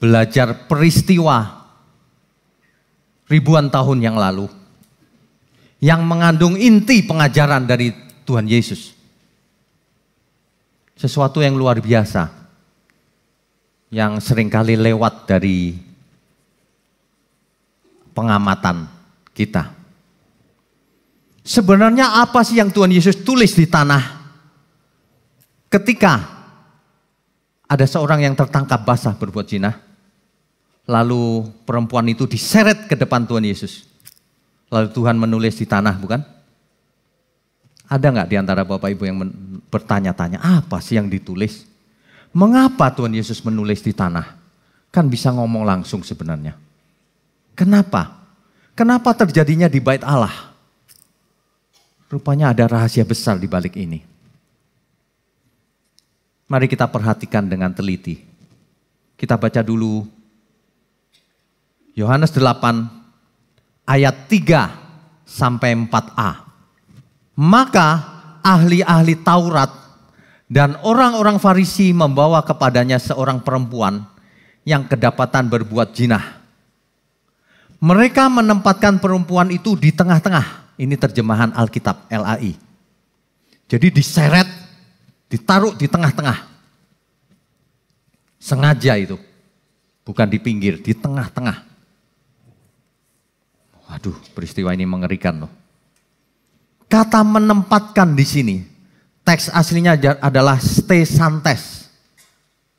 belajar peristiwa ribuan tahun yang lalu yang mengandung inti pengajaran dari Tuhan Yesus. Sesuatu yang luar biasa yang seringkali lewat dari pengamatan kita. Sebenarnya apa sih yang Tuhan Yesus tulis di tanah ketika ada seorang yang tertangkap basah berbuat zina, lalu perempuan itu diseret ke depan Tuhan Yesus. Lalu Tuhan menulis di tanah, bukan? Ada nggak di antara Bapak Ibu yang bertanya-tanya, apa sih yang ditulis? Mengapa Tuhan Yesus menulis di tanah? Kan bisa ngomong langsung sebenarnya. Kenapa? Kenapa terjadinya di bait Allah? Rupanya ada rahasia besar di balik ini. Mari kita perhatikan dengan teliti. Kita baca dulu Yohanes 8 ayat 3 sampai 4a. Maka ahli-ahli Taurat dan orang-orang Farisi membawa kepadanya seorang perempuan yang kedapatan berbuat zina. Mereka menempatkan perempuan itu di tengah-tengah. Ini terjemahan Alkitab LAI. Jadi diseret, ditaruh di tengah-tengah. Sengaja itu. Bukan di pinggir, di tengah-tengah. Waduh, peristiwa ini mengerikan loh. Kata menempatkan di sini, teks aslinya adalah stesantes.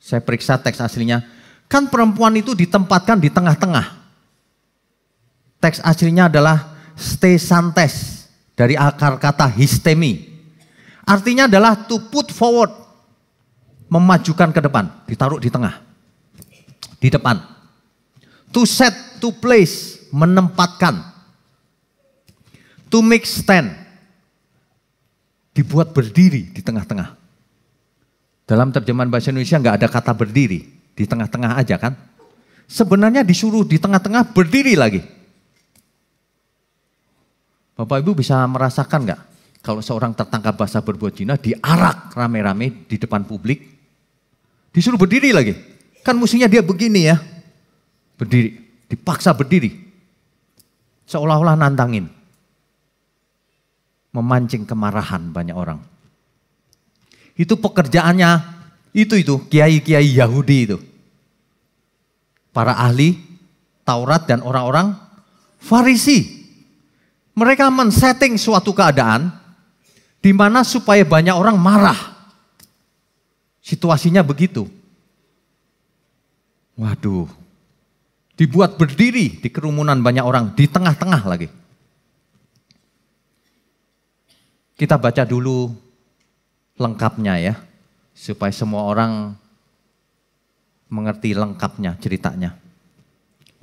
Saya periksa teks aslinya. Kan perempuan itu ditempatkan di tengah-tengah. Teks aslinya adalah stesantes dari akar kata histemi. Artinya adalah to put forward, memajukan ke depan, ditaruh di tengah, di depan. To set, to place, menempatkan. To make stand, dibuat berdiri di tengah-tengah. Dalam terjemahan bahasa Indonesia nggak ada kata berdiri, di tengah-tengah aja kan. Sebenarnya disuruh di tengah-tengah berdiri lagi. Bapak Ibu bisa merasakan nggak kalau seorang tertangkap basah berbuat zina diarak rame-rame di depan publik, disuruh berdiri lagi. Kan mestinya dia begini ya, berdiri, dipaksa berdiri, seolah-olah nantangin, memancing kemarahan banyak orang. Itu pekerjaannya, itu kiai-kiai Yahudi itu, para ahli Taurat dan orang-orang Farisi. Mereka men-setting suatu keadaan di mana supaya banyak orang marah. Situasinya begitu. Waduh, dibuat berdiri di kerumunan banyak orang, di tengah-tengah lagi. Kita baca dulu lengkapnya ya, supaya semua orang mengerti lengkapnya ceritanya.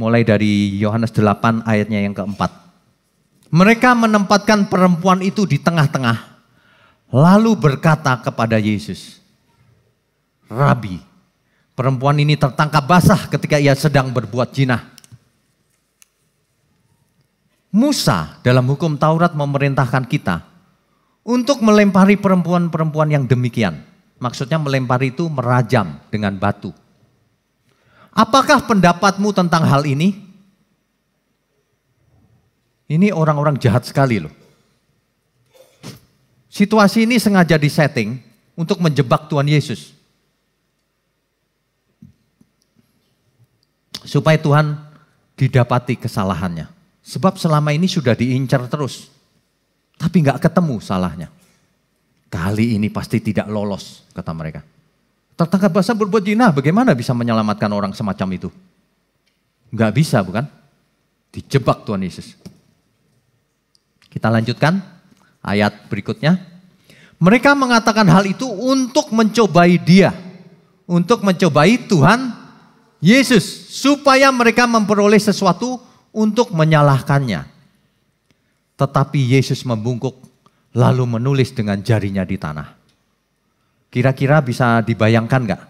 Mulai dari Yohanes 8 ayatnya yang keempat. Mereka menempatkan perempuan itu di tengah-tengah, lalu berkata kepada Yesus, Rabi, perempuan ini tertangkap basah ketika ia sedang berbuat zina. Musa dalam hukum Taurat memerintahkan kita untuk melempari perempuan-perempuan yang demikian. Maksudnya melempari itu merajam dengan batu. Apakah pendapatmu tentang hal ini? Ini orang-orang jahat sekali loh. Situasi ini sengaja disetting untuk menjebak Tuhan Yesus. Supaya Tuhan didapati kesalahannya. Sebab selama ini sudah diincar terus. Tapi nggak ketemu salahnya. Kali ini pasti tidak lolos, kata mereka. Tertangkap basah berbuat zina, bagaimana bisa menyelamatkan orang semacam itu? Nggak bisa bukan? Dijebak Tuhan Yesus. Kita lanjutkan ayat berikutnya. Mereka mengatakan hal itu untuk mencobai dia. Untuk mencobai Tuhan Yesus. Supaya mereka memperoleh sesuatu untuk menyalahkannya. Tetapi Yesus membungkuk lalu menulis dengan jarinya di tanah. Kira-kira bisa dibayangkan gak?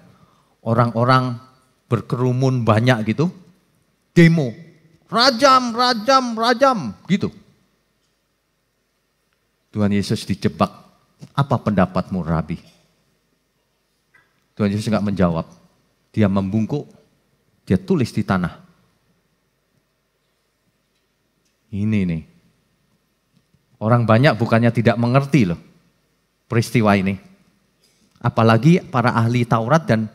Orang-orang berkerumun banyak gitu. Demo. Rajam, rajam, rajam gitu. Tuhan Yesus dijebak, apa pendapatmu Rabi? Tuhan Yesus enggak menjawab, dia membungkuk, Dia tulis di tanah. Ini nih. Orang banyak bukannya tidak mengerti loh peristiwa ini. Apalagi para ahli Taurat dan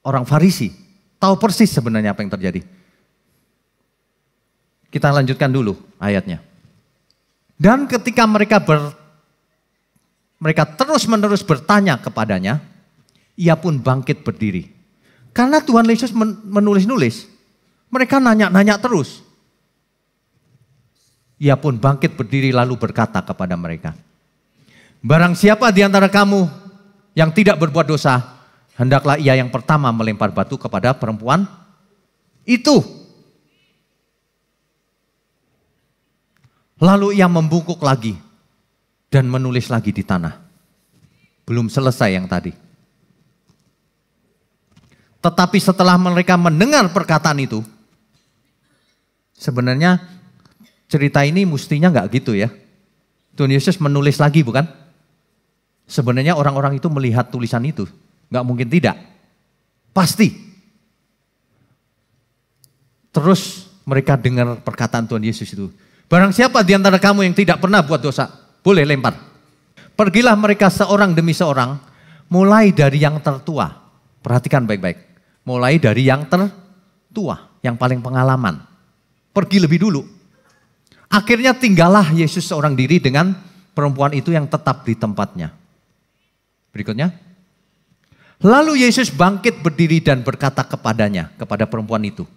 orang Farisi. Tahu persis sebenarnya apa yang terjadi. Kita lanjutkan dulu ayatnya. Dan ketika mereka terus-menerus bertanya kepadanya, ia pun bangkit berdiri. Karena Tuhan Yesus menulis-nulis, mereka nanya-nanya terus. Ia pun bangkit berdiri lalu berkata kepada mereka, barang siapa di antara kamu yang tidak berbuat dosa, hendaklah ia yang pertama melempar batu kepada perempuan itu. Lalu ia membungkuk lagi dan menulis lagi di tanah. Belum selesai yang tadi. Tetapi setelah mereka mendengar perkataan itu, sebenarnya cerita ini mestinya nggak gitu ya. Tuhan Yesus menulis lagi bukan? Sebenarnya orang-orang itu melihat tulisan itu, nggak mungkin tidak. Pasti. Terus mereka dengar perkataan Tuhan Yesus itu. Barang siapa di antara kamu yang tidak pernah buat dosa, boleh lempar. Pergilah mereka seorang demi seorang, mulai dari yang tertua. Perhatikan baik-baik. Mulai dari yang tertua, yang paling pengalaman. Pergi lebih dulu. Akhirnya tinggallah Yesus seorang diri dengan perempuan itu yang tetap di tempatnya. Berikutnya. Lalu Yesus bangkit berdiri dan berkata kepadanya, kepada perempuan itu.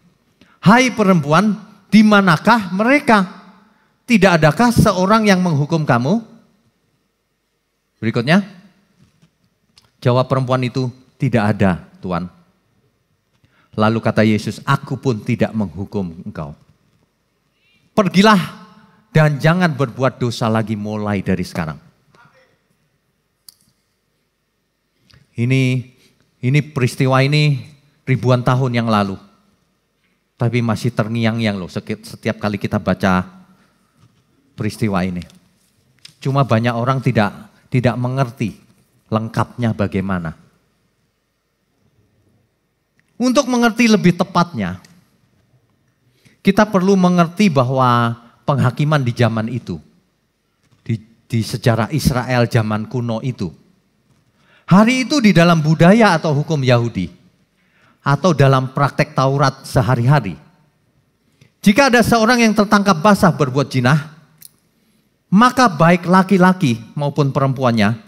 Hai perempuan, di manakah mereka? Tidak adakah seorang yang menghukum kamu? Berikutnya. Jawab perempuan itu, tidak ada Tuhan. Lalu kata Yesus, aku pun tidak menghukum engkau. Pergilah dan jangan berbuat dosa lagi mulai dari sekarang. Ini peristiwa ini ribuan tahun yang lalu. Tapi masih terngiang-ngiang loh setiap kali kita baca peristiwa ini. Cuma banyak orang tidak mengerti lengkapnya bagaimana. Untuk mengerti lebih tepatnya, kita perlu mengerti bahwa penghakiman di zaman itu, di sejarah Israel zaman kuno itu, hari itu di dalam budaya atau hukum Yahudi, atau dalam praktek Taurat sehari-hari, jika ada seorang yang tertangkap basah berbuat zina, maka baik laki-laki maupun perempuannya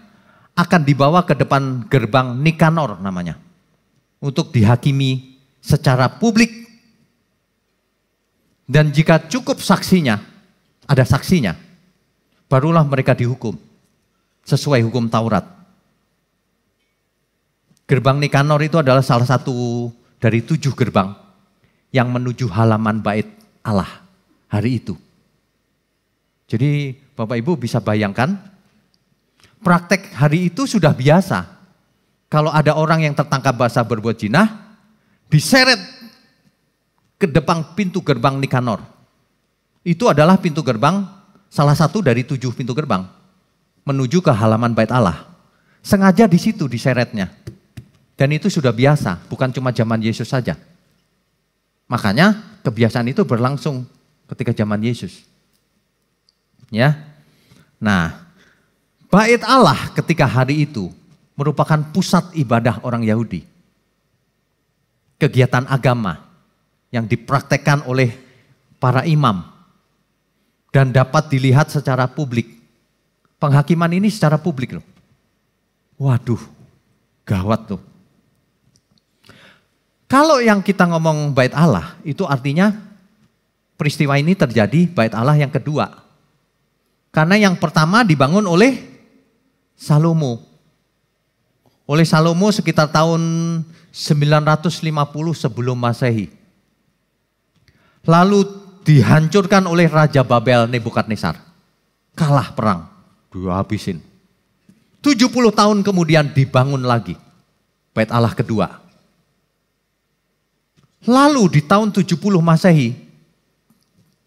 akan dibawa ke depan gerbang Nikanor namanya. Untuk dihakimi secara publik. Dan jika cukup saksinya, ada saksinya, barulah mereka dihukum. Sesuai hukum Taurat. Gerbang Nikanor itu adalah salah satu dari 7 gerbang yang menuju halaman bait Allah hari itu. Jadi Bapak Ibu bisa bayangkan, praktek hari itu sudah biasa. Kalau ada orang yang tertangkap basah berbuat zina, diseret ke depan pintu gerbang Nikanor. Itu adalah pintu gerbang, salah satu dari 7 pintu gerbang, menuju ke halaman bait Allah. Sengaja di situ diseretnya. Dan itu sudah biasa, bukan cuma zaman Yesus saja. Makanya kebiasaan itu berlangsung ketika zaman Yesus. Ya. Nah, bait Allah ketika hari itu merupakan pusat ibadah orang Yahudi. Kegiatan agama yang dipraktekkan oleh para imam dan dapat dilihat secara publik. Penghakiman ini secara publik loh. Waduh, gawat tuh. Kalau yang kita ngomong bait Allah, itu artinya peristiwa ini terjadi bait Allah yang kedua. Karena yang pertama dibangun oleh Salomo. Oleh Salomo sekitar tahun 950 sebelum Masehi. Lalu dihancurkan oleh Raja Babel Nebukadnezar. Kalah perang, dihabisin. 70 tahun kemudian dibangun lagi bait Allah kedua. Lalu di tahun 70 Masehi,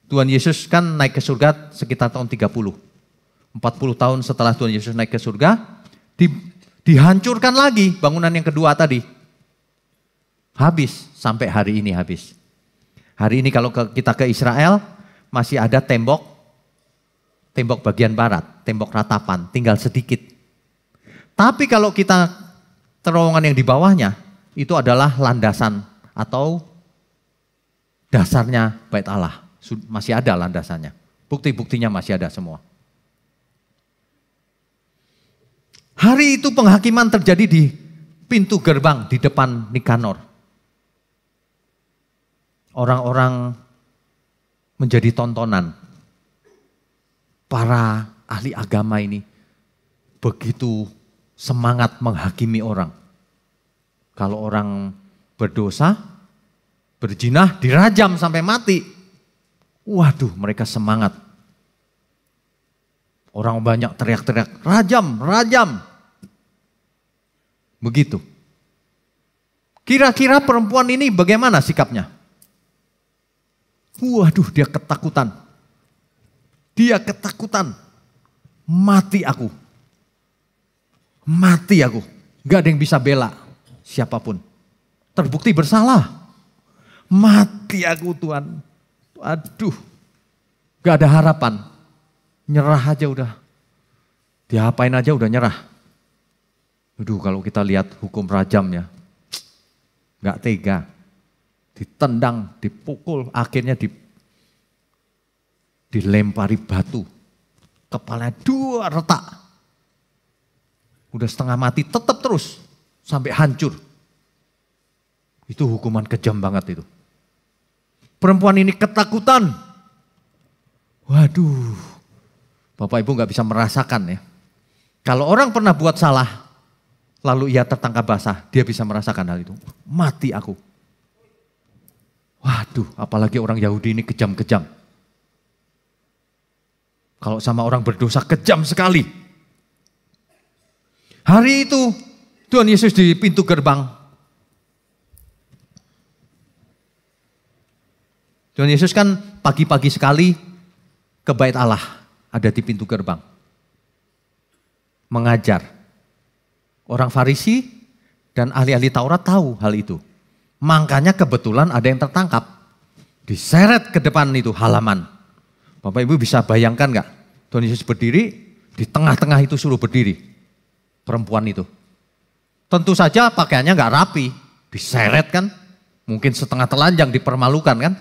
Tuhan Yesus kan naik ke surga sekitar tahun 30. 40 tahun setelah Tuhan Yesus naik ke surga, dihancurkan lagi bangunan yang kedua tadi. Habis, sampai hari ini habis. Hari ini kalau kita ke Israel, masih ada tembok bagian barat, tembok ratapan, tinggal sedikit. Tapi kalau kita terowongan yang di bawahnya, itu adalah landasan atau dasarnya Bait Allah. Masih ada landasannya, bukti-buktinya masih ada semua. Hari itu penghakiman terjadi di pintu gerbang di depan Nikanor. Orang-orang menjadi tontonan. Para ahli agama ini begitu semangat menghakimi orang. Kalau orang berdosa, berzina, dirajam sampai mati. Waduh, mereka semangat. Orang banyak teriak-teriak, rajam, rajam. Begitu. Kira-kira perempuan ini bagaimana sikapnya? Waduh, dia ketakutan. Dia ketakutan. Mati aku. Mati aku. Gak ada yang bisa bela siapapun. Terbukti bersalah. Mati aku Tuhan. Aduh. Gak ada harapan. Nyerah aja udah. Diapain aja udah nyerah. Aduh, kalau kita lihat hukum rajamnya. Gak tega. Ditendang, dipukul, akhirnya dilempari batu. Kepalanya 2 retak. Udah setengah mati, tetap terus. Sampai hancur. Itu hukuman kejam banget itu. Perempuan ini ketakutan. Waduh. Bapak Ibu gak bisa merasakan ya. Kalau orang pernah buat salah, lalu ia tertangkap basah, dia bisa merasakan hal itu. Mati aku. Waduh, apalagi orang Yahudi ini kejam-kejam. Kalau sama orang berdosa kejam sekali. Hari itu Tuhan Yesus di pintu gerbang. Tuhan Yesus kan pagi-pagi sekali ke Bait Allah, ada di pintu gerbang. Mengajar. Orang Farisi dan ahli-ahli Taurat tahu hal itu. Makanya kebetulan ada yang tertangkap. Diseret ke depan itu halaman. Bapak Ibu bisa bayangkan gak? Tuhan Yesus berdiri, di tengah-tengah itu suruh berdiri. Perempuan itu. Tentu saja pakaiannya gak rapi. Diseret kan. Mungkin setengah telanjang, dipermalukan kan.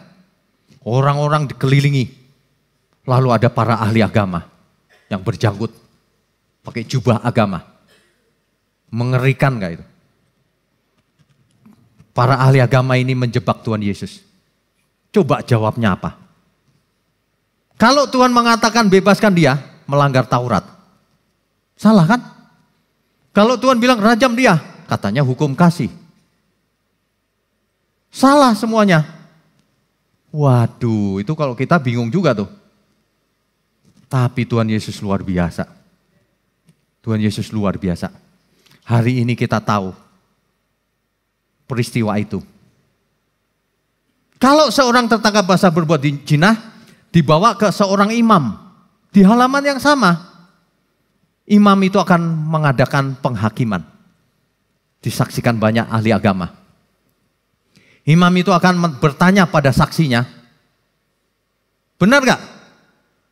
Orang-orang dikelilingi. Lalu ada para ahli agama yang berjanggut. Pakai jubah agama. Mengerikan gak itu? Para ahli agama ini menjebak Tuhan Yesus. Coba jawabnya apa? Kalau Tuhan mengatakan bebaskan dia, melanggar Taurat. Salah kan? Kalau Tuhan bilang rajam dia, katanya hukum kasih. Salah semuanya. Waduh, itu kalau kita bingung juga tuh. Tapi Tuhan Yesus luar biasa. Tuhan Yesus luar biasa. Hari ini kita tahu peristiwa itu. Kalau seorang tertangkap basah berbuat zina, dibawa ke seorang imam. Di halaman yang sama, imam itu akan mengadakan penghakiman. Disaksikan banyak ahli agama. Imam itu akan bertanya pada saksinya, benar gak?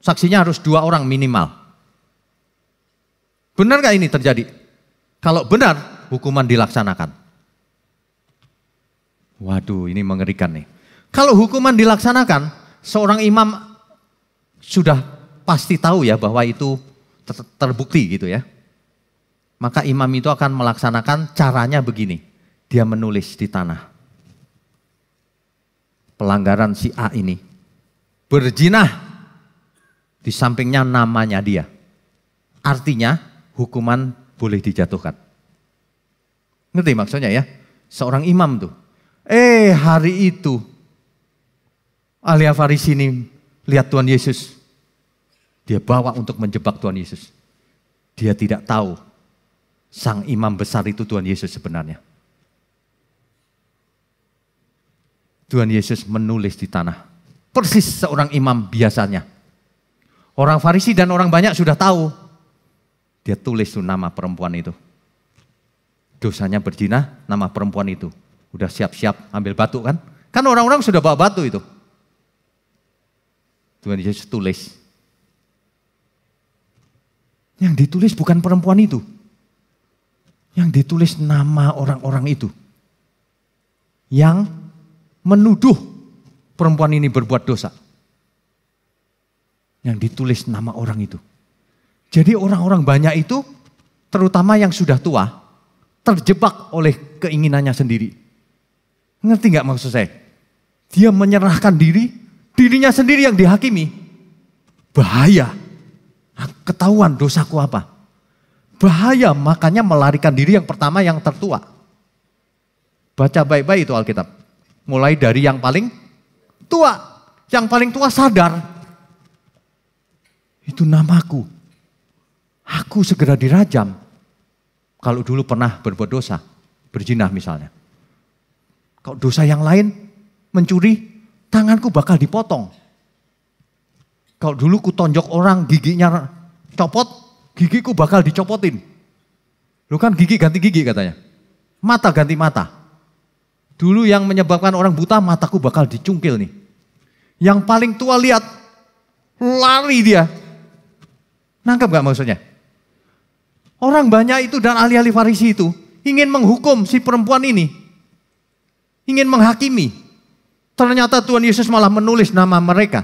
Saksinya harus 2 orang minimal. Benar gak ini terjadi? Kalau benar, hukuman dilaksanakan. Waduh, ini mengerikan nih. Kalau hukuman dilaksanakan, seorang imam sudah pasti tahu ya bahwa itu terbukti gitu ya. Maka imam itu akan melaksanakan caranya begini. Dia menulis di tanah. Pelanggaran si A ini. Berzina. Di sampingnya namanya dia. Artinya hukuman boleh dijatuhkan. Ngerti maksudnya ya? Seorang imam tuh. Hari itu ahli Farisi ini lihat Tuhan Yesus. Dia bawa untuk menjebak Tuhan Yesus. Dia tidak tahu sang imam besar itu Tuhan Yesus sebenarnya. Tuhan Yesus menulis di tanah. Persis seorang imam biasanya. Orang Farisi dan orang banyak sudah tahu. Dia tulis tuh nama perempuan itu. Dosanya berzina, nama perempuan itu. Udah siap-siap ambil batu kan? Kan orang-orang sudah bawa batu itu. Tuhan Yesus tulis. Yang ditulis bukan perempuan itu. Yang ditulis nama orang-orang itu. Yang menuduh perempuan ini berbuat dosa. Yang ditulis nama orang itu. Jadi orang-orang banyak itu, terutama yang sudah tua, terjebak oleh keinginannya sendiri. Ngerti nggak maksud saya? Dia menyerahkan diri, dirinya sendiri yang dihakimi. Bahaya. Ketahuan dosaku apa. Bahaya, makanya melarikan diri yang pertama yang tertua. Baca baik-baik itu Alkitab. Mulai dari yang paling tua. Yang paling tua sadar. Itu namaku. Aku segera dirajam. Kalau dulu pernah berbuat dosa, berzina misalnya. Kalau dosa yang lain, mencuri, tanganku bakal dipotong. Kalau dulu ku tonjok orang, giginya copot, gigiku bakal dicopotin. Lu kan gigi ganti gigi katanya. Mata ganti mata. Dulu yang menyebabkan orang buta, mataku bakal dicungkil nih. Yang paling tua lihat, lari dia. Nangkep gak maksudnya? Orang banyak itu dan ahli-ahli Farisi itu ingin menghukum si perempuan ini. Ingin menghakimi. Ternyata Tuhan Yesus malah menulis nama mereka.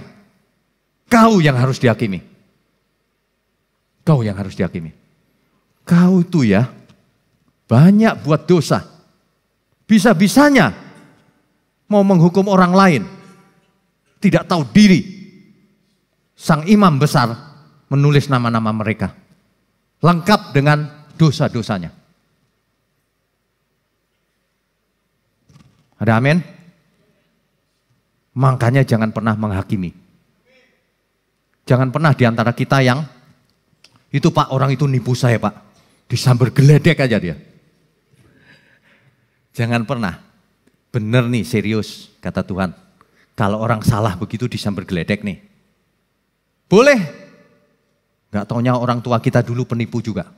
Kau yang harus dihakimi. Kau yang harus dihakimi. Kau itu ya banyak buat dosa. Bisa-bisanya mau menghukum orang lain. Tidak tahu diri. Sang imam besar menulis nama-nama mereka. Lengkap dengan dosa-dosanya. Ada amin? Makanya jangan pernah menghakimi. Jangan pernah diantara kita yang, itu Pak orang itu nipu saya Pak. Disambar geledek aja dia. Jangan pernah. Bener nih serius kata Tuhan. Kalau orang salah begitu disambar geledek nih. Boleh. Gak taunya orang tua kita dulu penipu juga.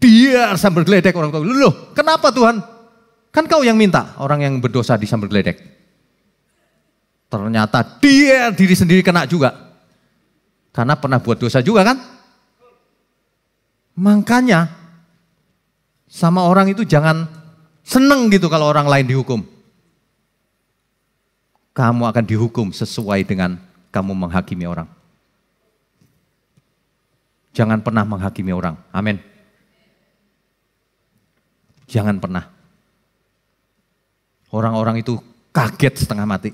Biar sambar geledek orang tua. Loh kenapa Tuhan? Kan kau yang minta orang yang berdosa disambar geledek. Ternyata dia diri sendiri kena juga. Karena pernah buat dosa juga kan? Makanya sama orang itu jangan seneng gitu kalau orang lain dihukum. Kamu akan dihukum sesuai dengan kamu menghakimi orang. Jangan pernah menghakimi orang. Amin. Jangan pernah. Orang-orang itu kaget setengah mati.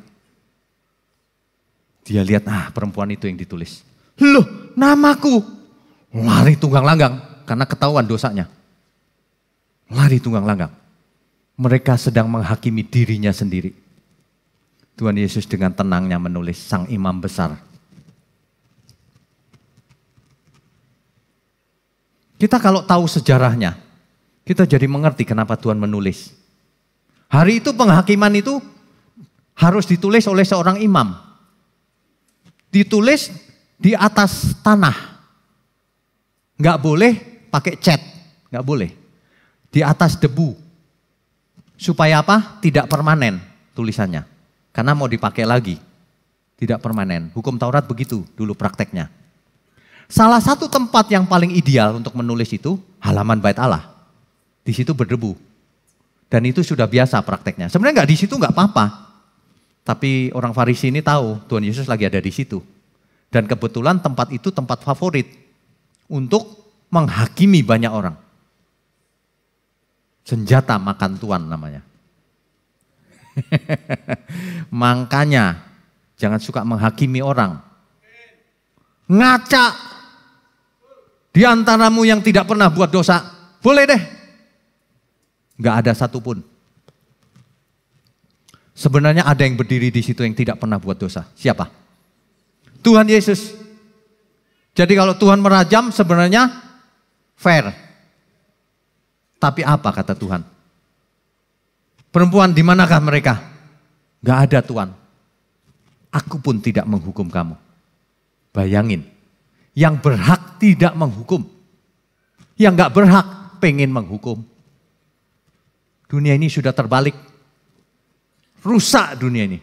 Dia lihat, perempuan itu yang ditulis. Loh, namaku. Lari tunggang langgang karena ketahuan dosanya. Lari tunggang langgang. Mereka sedang menghakimi dirinya sendiri. Tuhan Yesus dengan tenangnya menulis, sang imam besar. Kita kalau tahu sejarahnya, kita jadi mengerti kenapa Tuhan menulis. Hari itu penghakiman itu harus ditulis oleh seorang imam. Ditulis di atas tanah. Nggak boleh pakai cat, nggak boleh. Di atas debu. Supaya apa? Tidak permanen tulisannya. Karena mau dipakai lagi. Tidak permanen. Hukum Taurat begitu dulu prakteknya. Salah satu tempat yang paling ideal untuk menulis itu halaman bait Allah. Di situ berdebu. Dan itu sudah biasa prakteknya. Sebenarnya nggak di situ nggak apa-apa. Tapi orang Farisi ini tahu Tuhan Yesus lagi ada di situ. Dan kebetulan tempat itu tempat favorit untuk menghakimi banyak orang. Senjata makan tuan namanya. Makanya jangan suka menghakimi orang. Ngaca di antaramu yang tidak pernah buat dosa, boleh deh. Gak ada satupun. Sebenarnya ada yang berdiri di situ yang tidak pernah buat dosa. Siapa? Tuhan Yesus. Jadi kalau Tuhan merajam sebenarnya fair. Tapi apa kata Tuhan? Perempuan di manakah mereka? Gak ada Tuhan. Aku pun tidak menghukum kamu. Bayangin. Yang berhak tidak menghukum. Yang gak berhak pengen menghukum. Dunia ini sudah terbalik. Rusak dunia ini.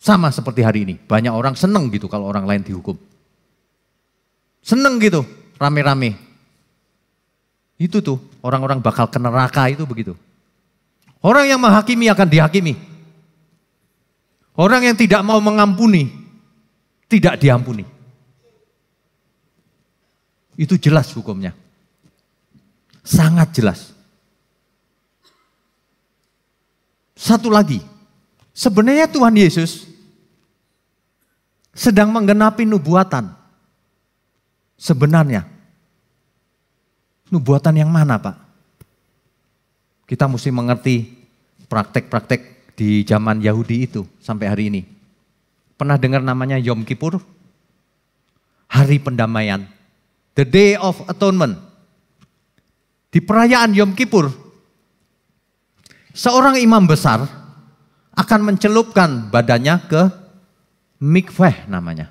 Sama seperti hari ini. Banyak orang seneng gitu kalau orang lain dihukum. Seneng gitu, rame-rame. Itu tuh, orang-orang bakal ke neraka itu begitu. Orang yang menghakimi akan dihakimi. Orang yang tidak mau mengampuni, tidak diampuni. Itu jelas hukumnya. Sangat jelas. Satu lagi, sebenarnya Tuhan Yesus sedang menggenapi nubuatan. Sebenarnya, nubuatan yang mana Pak? Kita mesti mengerti praktek-praktek di zaman Yahudi itu sampai hari ini. Pernah dengar namanya Yom Kippur? Hari pendamaian. The Day of Atonement. Di perayaan Yom Kippur, seorang imam besar akan mencelupkan badannya ke mikveh namanya.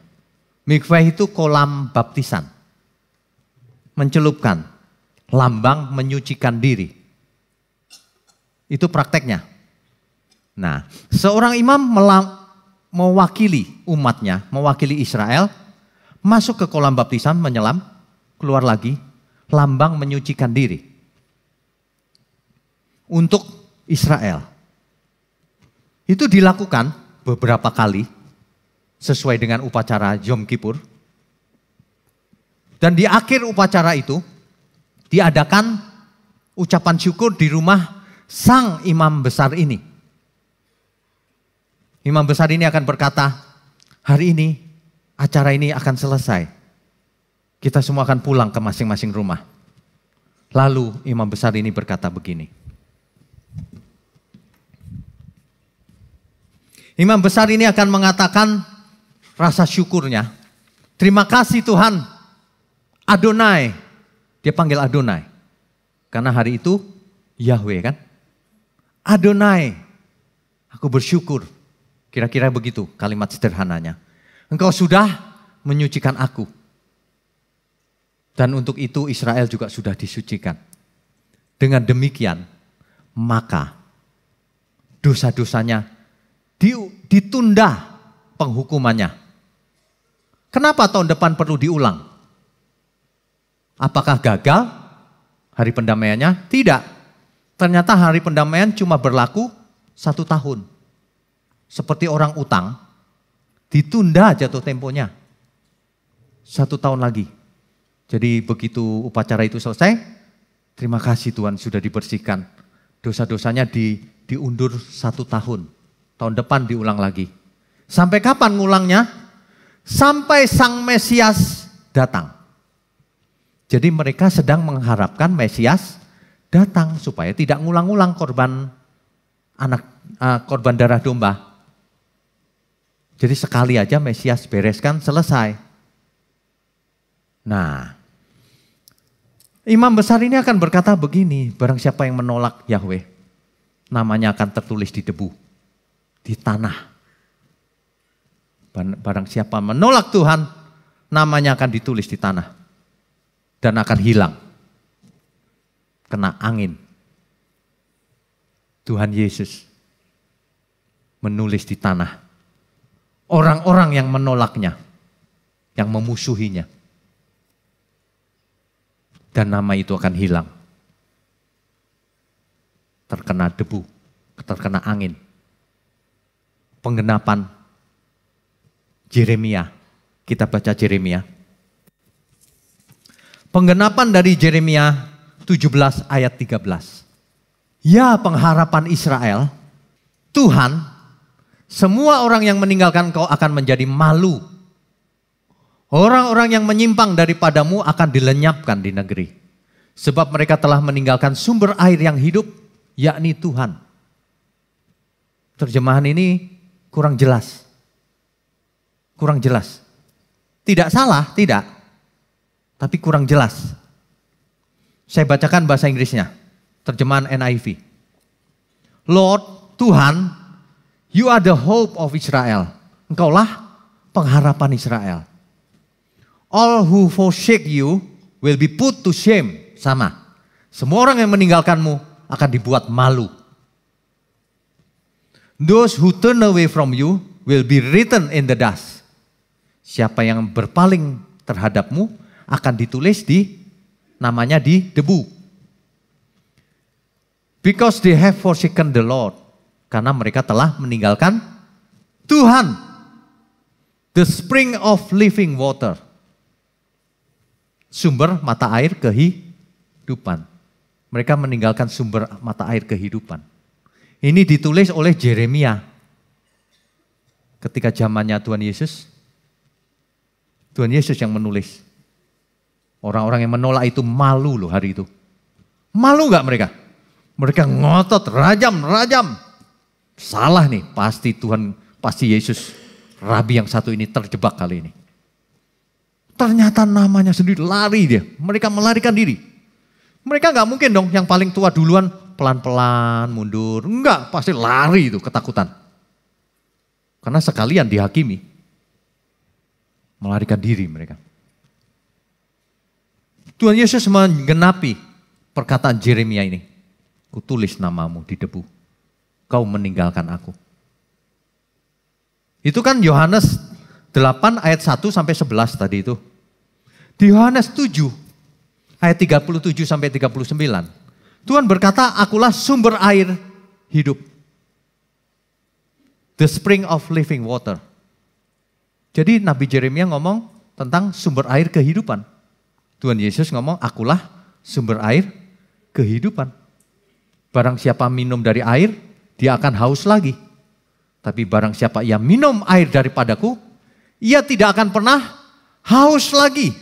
Mikveh itu kolam baptisan. Mencelupkan, lambang menyucikan diri. Itu prakteknya. Nah, seorang imam mewakili umatnya, mewakili Israel, masuk ke kolam baptisan, menyelam, keluar lagi, lambang menyucikan diri. Untuk Israel. Itu dilakukan beberapa kali sesuai dengan upacara Yom Kippur. Dan di akhir upacara itu diadakan ucapan syukur di rumah sang imam besar ini. Imam besar ini akan berkata, hari ini acara ini akan selesai. Kita semua akan pulang ke masing-masing rumah. Lalu imam besar ini berkata begini. Imam besar ini akan mengatakan rasa syukurnya. Terima kasih Tuhan, Adonai. Dia panggil Adonai. Karena hari itu Yahweh kan. Adonai, aku bersyukur. Kira-kira begitu kalimat sederhananya. Engkau sudah menyucikan aku. Dan untuk itu Israel juga sudah disucikan. Dengan demikian, maka dosa-dosanya ditunda penghukumannya. Kenapa tahun depan perlu diulang? Apakah gagal hari pendamaiannya? Tidak. Ternyata hari pendamaian cuma berlaku 1 tahun. Seperti orang utang, ditunda jatuh temponya 1 tahun lagi. Jadi begitu upacara itu selesai, terima kasih Tuhan sudah dibersihkan. Dosa-dosanya diundur 1 tahun. Tahun depan diulang lagi. Sampai kapan ngulangnya? Sampai Sang Mesias datang. Jadi mereka sedang mengharapkan Mesias datang supaya tidak ngulang-ulang korban korban darah domba. Jadi sekali aja Mesias bereskan, selesai. Nah, imam besar ini akan berkata begini, barang siapa yang menolak Yahweh, namanya akan tertulis di debu, di tanah. Barang siapa menolak Tuhan, namanya akan ditulis di tanah. Dan akan hilang. Kena angin. Tuhan Yesus menulis di tanah. Orang-orang yang menolaknya, yang memusuhinya. Dan nama itu akan hilang. Terkena debu, terkena angin. Penggenapan Yeremia. Kita baca Yeremia. Penggenapan dari Yeremia 17 ayat 13. Ya pengharapan Israel, Tuhan, semua orang yang meninggalkan kau akan menjadi malu. Orang-orang yang menyimpang daripadamu akan dilenyapkan di negeri. Sebab mereka telah meninggalkan sumber air yang hidup, yakni Tuhan. Terjemahan ini kurang jelas. Kurang jelas. Tidak salah, tidak. Tapi kurang jelas. Saya bacakan bahasa Inggrisnya. Terjemahan NIV. Lord, Tuhan, you are the hope of Israel. Engkaulah pengharapan Israel. All who forsake you will be put to shame. Sama. Semua orang yang meninggalkanmu akan dibuat malu. Those who turn away from you will be written in the dust. Siapa yang berpaling terhadapmu akan ditulis namanya di debu. Because they have forsaken the Lord. Karena mereka telah meninggalkan Tuhan. The spring of living water. Sumber mata air kehidupan. Mereka meninggalkan sumber mata air kehidupan. Ini ditulis oleh Yeremia. Ketika zamannya Tuhan Yesus yang menulis. Orang-orang yang menolak itu malu loh hari itu. Malu gak mereka? Mereka ngotot, rajam. Salah nih, pasti Yesus, Rabi yang satu ini terjebak kali ini. Ternyata namanya sendiri lari dia. Mereka melarikan diri. Mereka gak mungkin dong yang paling tua duluan pelan-pelan mundur. Enggak, pasti lari itu ketakutan. Karena sekalian dihakimi. Melarikan diri mereka. Tuhan Yesus menggenapi perkataan Yeremia ini. Kutulis namamu di debu. Kau meninggalkan aku. Itu kan Yohanes 8 ayat 1 sampai 11 tadi itu. Di Yohanes 7 ayat 37 sampai 39. Tuhan berkata, akulah sumber air hidup. The spring of living water. Jadi Nabi Yeremia ngomong tentang sumber air kehidupan. Tuhan Yesus ngomong, akulah sumber air kehidupan. Barang siapa minum dari air, dia akan haus lagi. Tapi barang siapa ia minum air daripadaku, ia tidak akan pernah haus lagi.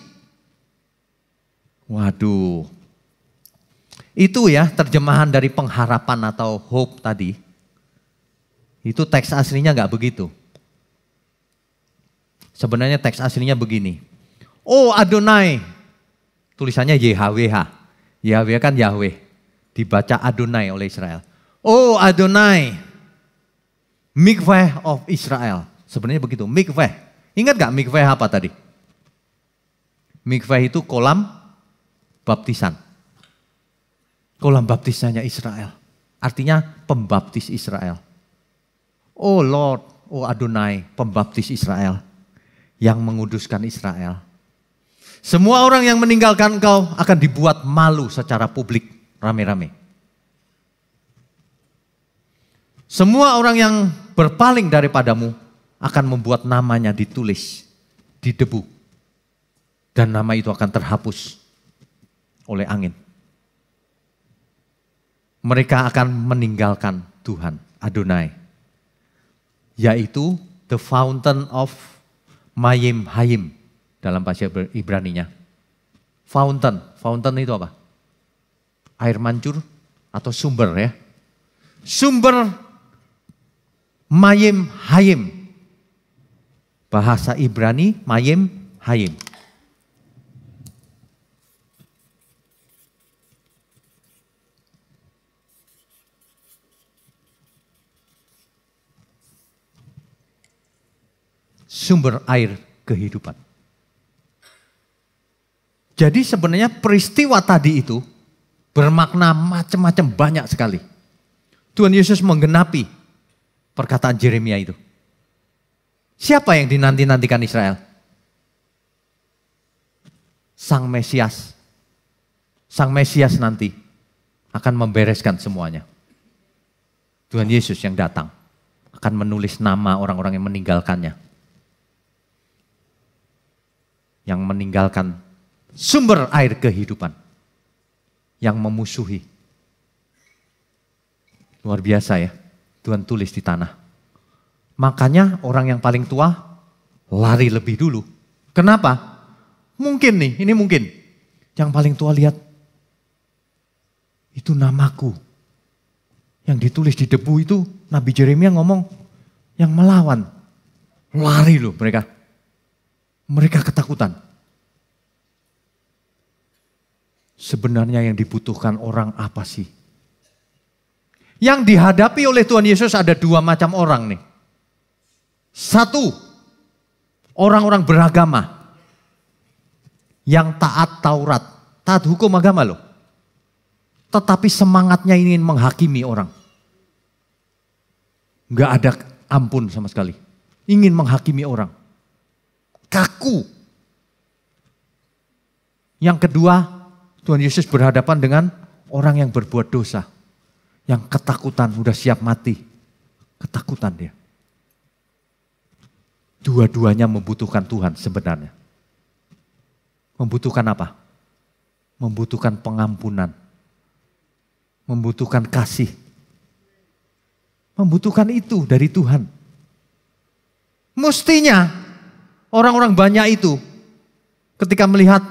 Waduh. Itu ya terjemahan dari pengharapan atau hope tadi. Itu teks aslinya enggak begitu. Sebenarnya teks aslinya begini. Oh Adonai. Tulisannya YHWH. YHWH kan Yahweh. Dibaca Adonai oleh Israel. Oh Adonai. Mikveh of Israel. Sebenarnya begitu. Mikveh. Ingat gak mikveh apa tadi? Mikveh itu kolam baptisan. Kolam baptisannya Israel. Artinya pembaptis Israel. Oh Lord, oh Adonai, pembaptis Israel. Yang menguduskan Israel. Semua orang yang meninggalkan engkau akan dibuat malu secara publik. Rame-rame. Semua orang yang berpaling daripadamu akan membuat namanya ditulis di debu. Dan nama itu akan terhapus oleh angin. Mereka akan meninggalkan Tuhan, Adonai. Yaitu the fountain of Mayim Hayim dalam bahasa Ibraninya. Fountain itu apa? Air mancur atau sumber ya. Sumber Mayim Hayim. Bahasa Ibrani Mayim Hayim. Sumber air kehidupan. Jadi sebenarnya peristiwa tadi itu bermakna macam-macam banyak sekali. Tuhan Yesus menggenapi perkataan Yeremia itu. Siapa yang dinanti-nantikan Israel? Sang Mesias. Sang Mesias nanti akan membereskan semuanya. Tuhan Yesus yang datang akan menulis nama orang-orang yang meninggalkannya. Yang meninggalkan sumber air kehidupan. Yang memusuhi. Luar biasa ya, Tuhan tulis di tanah. Makanya orang yang paling tua lari lebih dulu. Kenapa? Mungkin nih, ini mungkin. Yang paling tua lihat, itu namaku. Yang ditulis di debu itu, Nabi Yeremia ngomong, yang melawan. Lari loh mereka. Mereka ketakutan. Sebenarnya yang dibutuhkan orang apa sih? Yang dihadapi oleh Tuhan Yesus ada dua macam orang nih. Satu, orang-orang beragama yang taat Taurat, taat hukum agama loh. Tetapi semangatnya ingin menghakimi orang. Nggak ada ampun sama sekali. Ingin menghakimi orang. Kaku. Yang kedua, Tuhan Yesus berhadapan dengan orang yang berbuat dosa. Yang ketakutan, udah siap mati. Ketakutan dia. Dua-duanya membutuhkan Tuhan sebenarnya. Membutuhkan apa? Membutuhkan pengampunan. Membutuhkan kasih. Membutuhkan itu dari Tuhan. Mestinya orang-orang banyak itu ketika melihat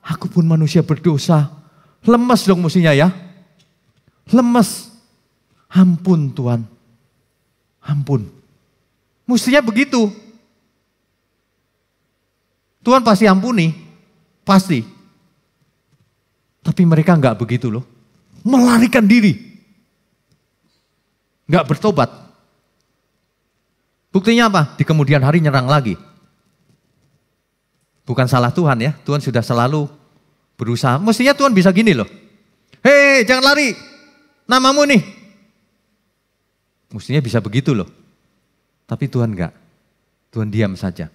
aku pun manusia berdosa. Lemes dong mestinya ya. Lemes. Ampun Tuhan. Ampun. Mestinya begitu. Tuhan pasti ampuni. Pasti. Tapi mereka enggak begitu loh. Melarikan diri. Enggak bertobat. Buktinya apa? Di kemudian hari nyerang lagi. Bukan salah Tuhan ya. Tuhan sudah selalu berusaha. Mestinya Tuhan bisa gini loh. Hei jangan lari. Namamu nih. Mestinya bisa begitu loh. Tapi Tuhan enggak. Tuhan diam saja.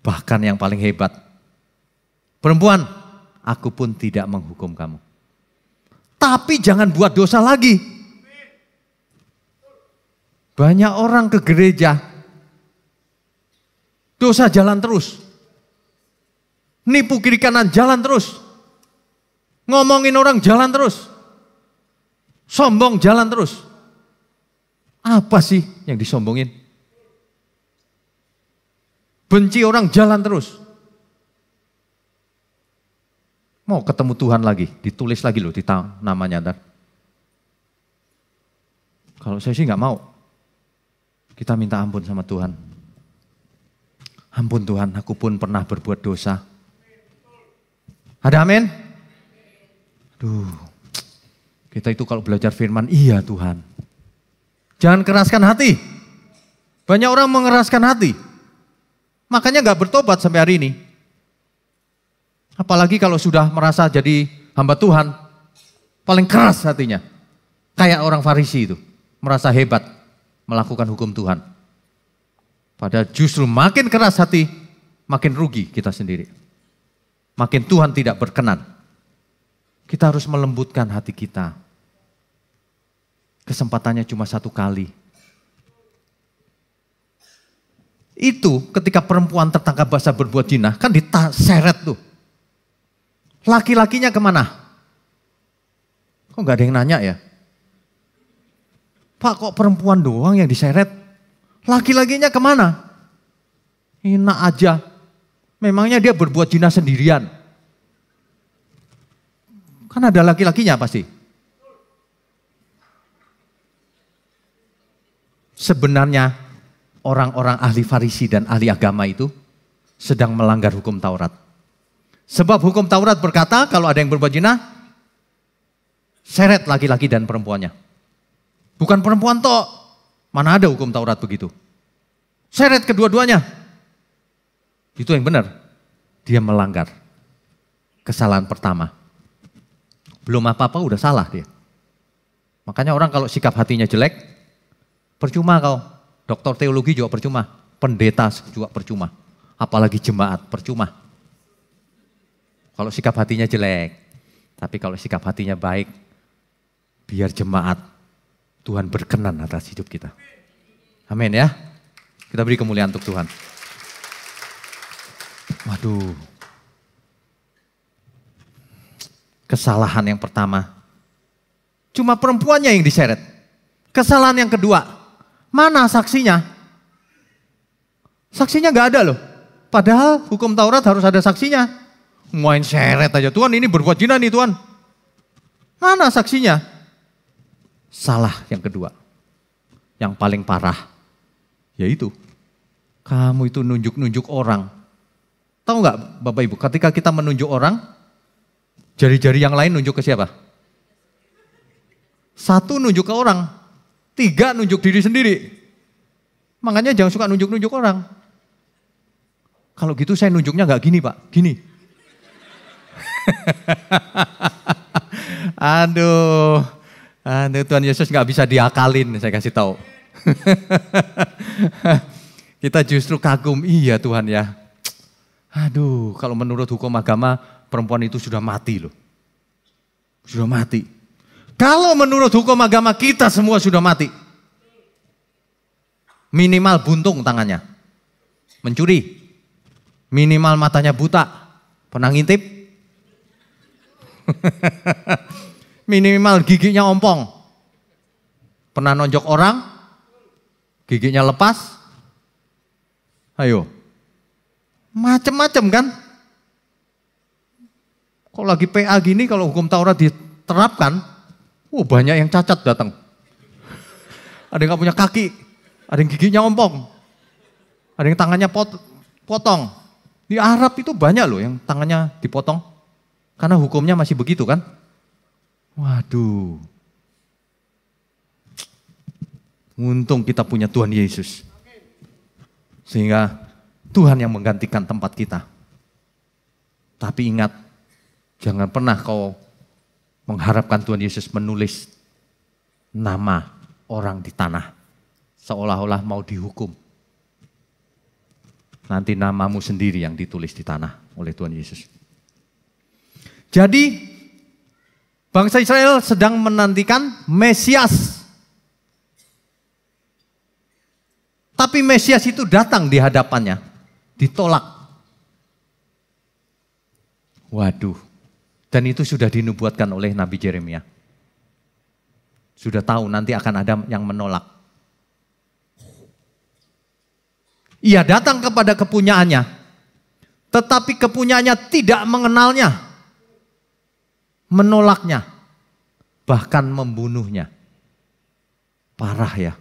Bahkan yang paling hebat. Perempuan, aku pun tidak menghukum kamu. Tapi jangan buat dosa lagi. Banyak orang ke gereja. Dosa jalan terus. Nipu kiri kanan jalan terus. Ngomongin orang jalan terus. Sombong jalan terus. Apa sih yang disombongin? Benci orang jalan terus. Mau ketemu Tuhan lagi, ditulis lagi loh di namanya. Ntar. Kalau saya sih nggak mau. Kita minta ampun sama Tuhan. Ampun Tuhan, aku pun pernah berbuat dosa. Ada amin? Duh, kita itu kalau belajar firman, iya Tuhan. Jangan keraskan hati. Banyak orang mengeraskan hati. Makanya gak bertobat sampai hari ini. Apalagi kalau sudah merasa jadi hamba Tuhan. Paling keras hatinya. Kayak orang Farisi itu. Merasa hebat melakukan hukum Tuhan. Padahal justru makin keras hati, makin rugi kita sendiri. Makin Tuhan tidak berkenan. Kita harus melembutkan hati kita. Kesempatannya cuma satu kali. Itu ketika perempuan tertangkap basah berbuat zina, kan diseret tuh. Laki-lakinya kemana? Kok gak ada yang nanya ya? Pak kok perempuan doang yang diseret? Laki-lakinya kemana? Enak aja. Memangnya dia berbuat zina sendirian? Kan ada laki-lakinya pasti. Sebenarnya orang-orang ahli Farisi dan ahli agama itu sedang melanggar hukum Taurat. Sebab hukum Taurat berkata kalau ada yang berbuat zina, seret laki-laki dan perempuannya. Bukan perempuan toh, mana ada hukum Taurat begitu. Seret kedua-duanya. Itu yang benar. Dia melanggar. Kesalahan pertama. Belum apa-apa udah salah dia. Makanya orang kalau sikap hatinya jelek, percuma kau. Doktor teologi juga percuma. Pendeta juga percuma. Apalagi jemaat, percuma. Kalau sikap hatinya jelek. Tapi kalau sikap hatinya baik, biar jemaat Tuhan berkenan atas hidup kita. Amin ya. Kita beri kemuliaan untuk Tuhan. Waduh. Kesalahan yang pertama. Cuma perempuannya yang diseret. Kesalahan yang kedua. Mana saksinya? Saksinya gak ada loh. Padahal hukum Taurat harus ada saksinya. Main seret aja. Tuhan ini berbuat zina nih Tuhan. Mana saksinya? Salah yang kedua. Yang paling parah. Yaitu. Kamu itu nunjuk-nunjuk orang. Tahu gak Bapak Ibu? Ketika kita menunjuk orang. Jari-jari yang lain nunjuk ke siapa? Satu nunjuk ke orang. Tiga nunjuk diri sendiri. Makanya jangan suka nunjuk-nunjuk orang. Kalau gitu saya nunjuknya gak gini Pak. Gini. Aduh. Tuhan Yesus gak bisa diakalin saya kasih tahu. Kita justru kagum, iya Tuhan ya. Aduh, kalau menurut hukum agama perempuan itu sudah mati loh. Sudah mati. Kalau menurut hukum agama kita semua sudah mati. Minimal buntung tangannya. Mencuri. Minimal matanya buta. Pernah ngintip? Minimal giginya ompong. Pernah nonjok orang? Giginya lepas? Ayo. Macem-macem kan? Kok lagi PA gini kalau hukum Taurat diterapkan, banyak yang cacat datang. Ada yang gak punya kaki, ada yang giginya ompong, ada yang tangannya potong. Di Arab itu banyak loh yang tangannya dipotong. Karena hukumnya masih begitu kan? Waduh. Untung kita punya Tuhan Yesus. Sehingga Tuhan yang menggantikan tempat kita. Tapi ingat, jangan pernah kau mengharapkan Tuhan Yesus menulis nama orang di tanah. Seolah-olah mau dihukum. Nanti namamu sendiri yang ditulis di tanah oleh Tuhan Yesus. Jadi, bangsa Israel sedang menantikan Mesias. Tapi Mesias itu datang di hadapannya, ditolak. Waduh, dan itu sudah dinubuatkan oleh Nabi Yeremia. Sudah tahu nanti akan ada yang menolak. Ia datang kepada kepunyaannya, tetapi kepunyaannya tidak mengenalnya. Menolaknya, bahkan membunuhnya. Parah ya.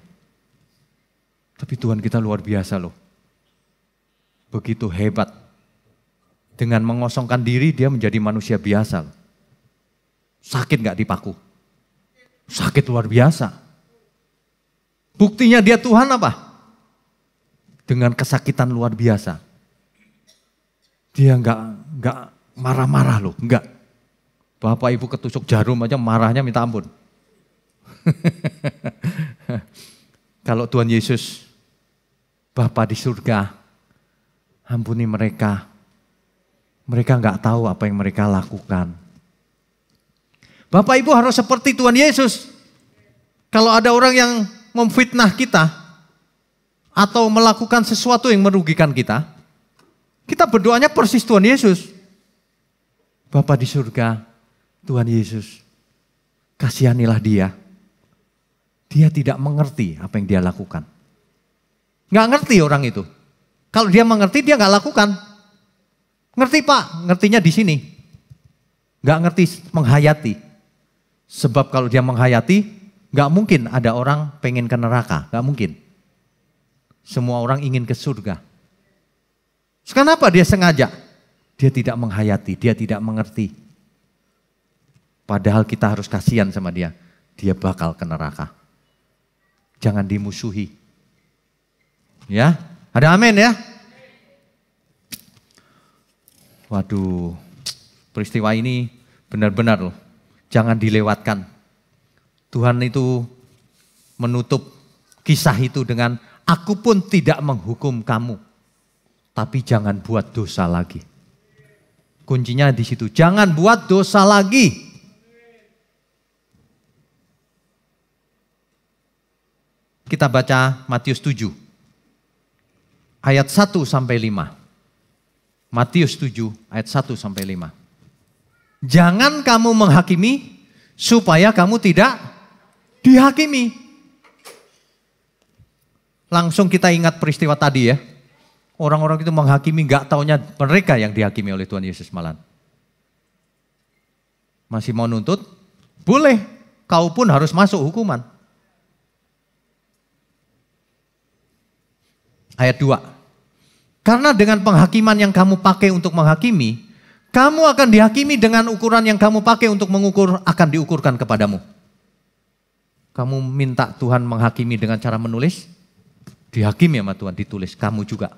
Tapi Tuhan kita luar biasa loh. Begitu hebat. Dengan mengosongkan diri dia menjadi manusia biasa loh. Sakit gak dipaku? Sakit luar biasa. Buktinya dia Tuhan apa? Dengan kesakitan luar biasa. Dia gak marah-marah loh, enggak. Bapak ibu ketusuk jarum aja marahnya minta ampun. Kalau Tuhan Yesus, Bapa di surga, ampuni mereka. Mereka nggak tahu apa yang mereka lakukan. Bapak ibu harus seperti Tuhan Yesus. Kalau ada orang yang memfitnah kita, atau melakukan sesuatu yang merugikan kita berdoanya persis Tuhan Yesus. Bapa di surga, Tuhan Yesus, kasihanilah dia. Dia tidak mengerti apa yang dia lakukan. Nggak ngerti orang itu. Kalau dia mengerti, dia nggak lakukan. Ngerti Pak, ngertinya di sini. Nggak ngerti menghayati. Sebab kalau dia menghayati, nggak mungkin ada orang pengen ke neraka. Nggak mungkin. Semua orang ingin ke surga. Kenapa dia sengaja? Dia tidak menghayati, dia tidak mengerti. Padahal kita harus kasihan sama dia. Dia bakal ke neraka. Jangan dimusuhi. Ya, ada amin ya? Waduh, peristiwa ini benar-benar loh. Jangan dilewatkan. Tuhan itu menutup kisah itu dengan, aku pun tidak menghukum kamu. Tapi jangan buat dosa lagi. Kuncinya di situ, jangan buat dosa lagi. Kita baca Matius 7, ayat 1 sampai 5. Matius 7, ayat 1 sampai 5. Jangan kamu menghakimi, supaya kamu tidak dihakimi. Langsung kita ingat peristiwa tadi ya. Orang-orang itu menghakimi, gak taunya mereka yang dihakimi oleh Tuhan Yesus malahan. Masih mau nuntut? Boleh, kau pun harus masuk hukuman. Ayat 2. Karena dengan penghakiman yang kamu pakai untuk menghakimi, kamu akan dihakimi dengan ukuran yang kamu pakai untuk mengukur, akan diukurkan kepadamu. Kamu minta Tuhan menghakimi dengan cara menulis, dihakimi sama Tuhan, ditulis, kamu juga.